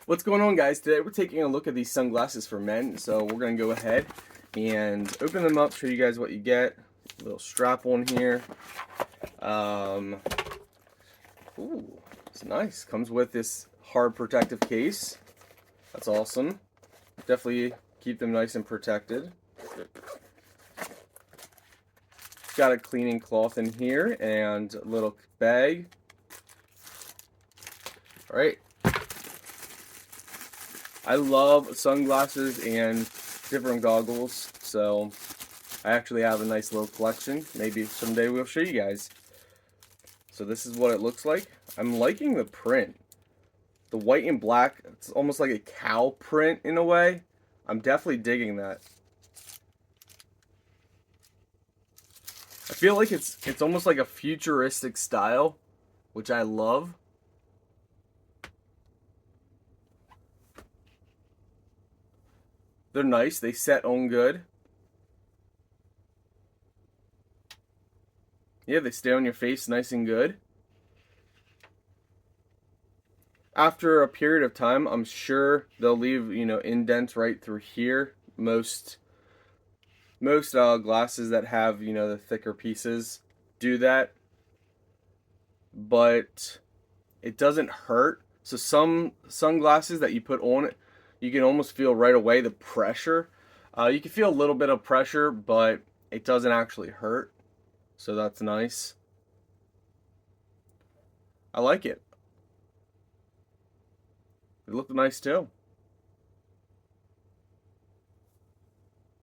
What's going on, guys? Today we're taking a look at these sunglasses for men. So we're going to go ahead and open them up, show you guys what you get. A little strap on here. Ooh, it's nice. Comes with this hard protective case. That's awesome. Definitely keep them nice and protected. Got a cleaning cloth in here and a little bag. All right. I love sunglasses and different goggles, so I actually have a nice little collection. Maybe someday we'll show you guys. So this is what it looks like. I'm liking the print. The white and black, it's almost like a cow print in a way. I'm definitely digging that. I feel like it's almost like a futuristic style, which I love. They're nice. They set on good. Yeah, they stay on your face nice and good. After a period of time, I'm sure they'll leave, indents right through here. Most glasses that have, the thicker pieces do that. But it doesn't hurt. So some sunglasses that you put on, you can almost feel right away the pressure. You can feel a little bit of pressure, but it doesn't actually hurt. So that's nice. I like it. It looked nice too.